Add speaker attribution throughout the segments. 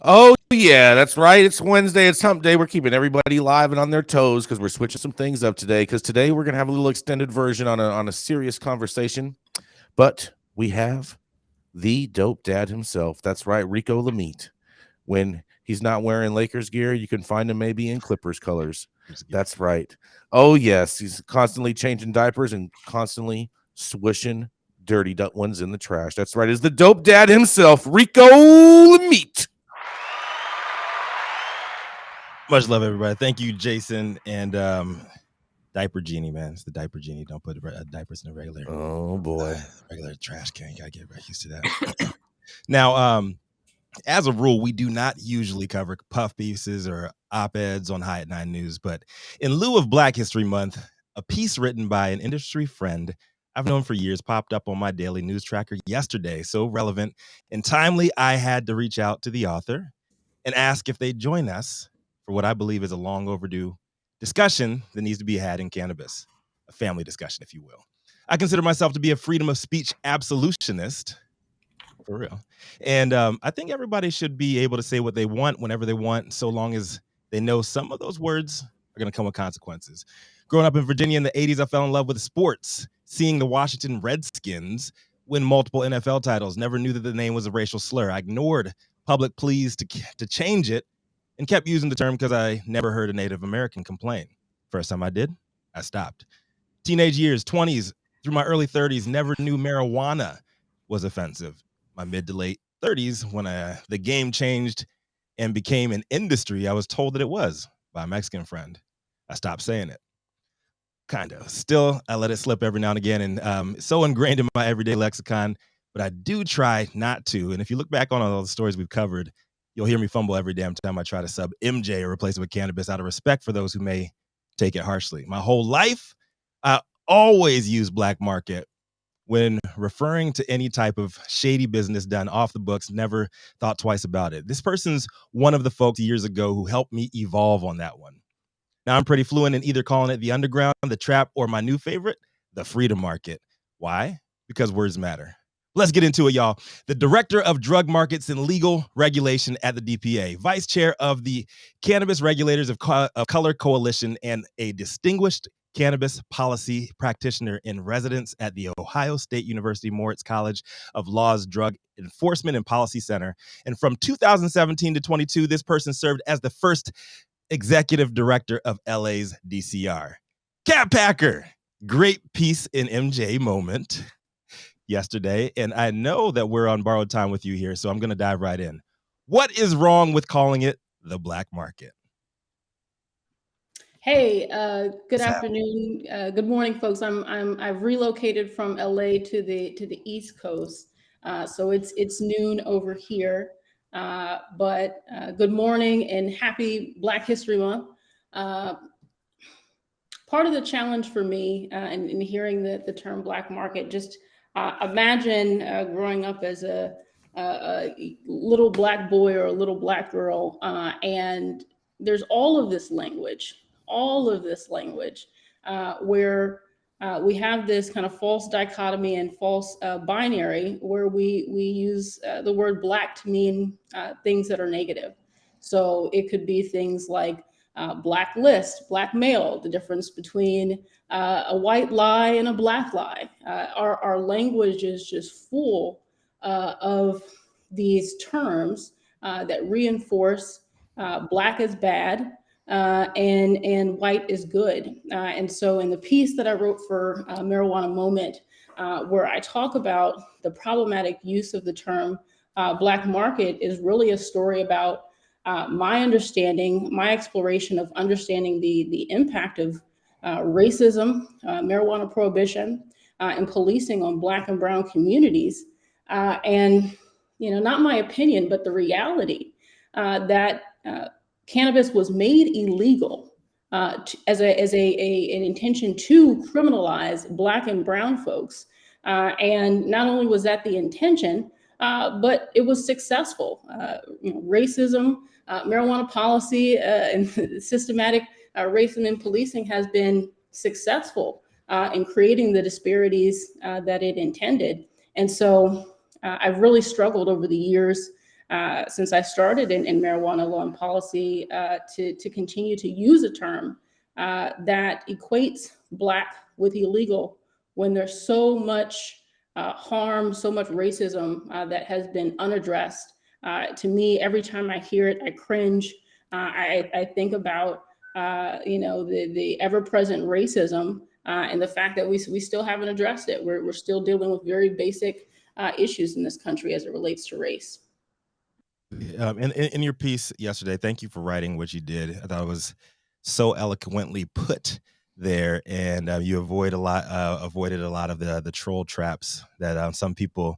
Speaker 1: Oh, yeah, that's right. It's Wednesday. It's hump day. We're keeping everybody live and on their toes because we're switching some things up today. Because today we're going to have a little extended version on a serious conversation. But we have the dope dad himself. That's right, Rico Lamitte. When he's not wearing Lakers gear, you can find him maybe in Clippers colors. That's right. Oh, yes. He's constantly changing diapers and constantly swishing dirty ones in the trash. That's right. Is the dope dad himself, Rico Lamitte.
Speaker 2: Much love, everybody. Thank you, Jason. And diaper genie, man. It's the diaper genie. Don't put diapers in a
Speaker 1: Oh boy,
Speaker 2: regular trash can. You gotta get right used to that. Now, as a rule, we do not usually cover puff pieces or op-eds on High at 9 News, but in lieu of Black History Month, a piece written by an industry friend I've known for years popped up on my daily news tracker yesterday. So relevant and timely, I had to reach out to the author and ask if they'd join us for what I believe is a long overdue discussion that needs to be had in cannabis, a family discussion, if you will. I consider myself to be a freedom of speech absolutionist, for real. And I think everybody should be able to say what they want whenever they want, so long as they know some of those words are going to come with consequences. Growing up in Virginia in the 80s, I fell in love with sports, seeing the Washington Redskins win multiple NFL titles. Never knew that the name was a racial slur. I ignored public pleas to change it and kept using the term because I never heard a Native American complain. First time I did, I stopped. Teenage years, 20s through my early 30s, never knew marijuana was offensive. My mid to late 30s, when the game changed and became an industry, I was told that it was by a Mexican friend. I stopped saying it. Kind of. Still, I let it slip every now and again, and it's so ingrained in my everyday lexicon, but I do try not to. And if you look back on all the stories we've covered, you'll hear me fumble every damn time I try to sub MJ or replace it with cannabis out of respect for those who may take it harshly. My whole life, I always use black market when referring to any type of shady business done off the books, never thought twice about it. This person's one of the folks years ago who helped me evolve on that one. Now I'm pretty fluent in either calling it the underground, the trap, or my new favorite, the freedom market. Why? Because words matter. Let's get into it, y'all. The Director of Drug Markets and Legal Regulation at the DPA, Vice Chair of the Cannabis Regulators of Color Coalition, and a distinguished cannabis policy practitioner in residence at the Ohio State University Moritz College of Law's Drug Enforcement and Policy Center. And from 2017 to 22, this person served as the first executive director of LA's DCR. Cat Packer, great piece in MJ moment yesterday. And I know that we're on borrowed time with you here, so I'm going to dive right in. What is wrong with calling it the black market?
Speaker 3: Hey, good afternoon. Good morning, folks. I've relocated from LA to the East Coast, so it's noon over here. But good morning and happy Black History Month. Part of the challenge for me in hearing the term black market, just imagine growing up as a little black boy or a little black girl, and there's all of this language where we have this kind of false dichotomy and false binary where we use the word black to mean things that are negative. So it could be things like black list, black male, the difference between a white lie and a black lie. Our language is just full of these terms that reinforce black is bad and white is good. And so in the piece that I wrote for Marijuana Moment, where I talk about the problematic use of the term black market, is really a story about my understanding, my exploration of understanding the impact of racism, marijuana prohibition, and policing on Black and Brown communities. And, not my opinion, but the reality that cannabis was made illegal as an intention to criminalize Black and Brown folks. And not only was that the intention, but it was successful. Racism, marijuana policy, and systematic racism in policing has been successful in creating the disparities that it intended. And so I've really struggled over the years since I started in marijuana law and policy to continue to use a term that equates Black with illegal when there's so much harm, so much racism that has been unaddressed. To me, every time I hear it, I cringe. I think about the ever-present racism and the fact that we still haven't addressed it. We're still dealing with very basic issues in this country as it relates to race.
Speaker 2: In your piece yesterday, thank you for writing what you did. I thought it was so eloquently put there, and you avoided a lot of the troll traps that some people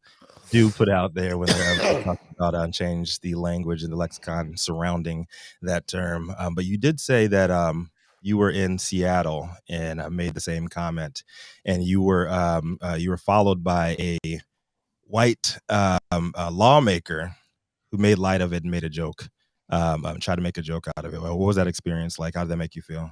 Speaker 2: do put out there when they're talking about change the language and the lexicon surrounding that term. But you did say that you were in Seattle and made the same comment, and you were followed by a white lawmaker who made light of it and made a joke, tried to make a joke out of it. What was that experience like? How did that make you feel?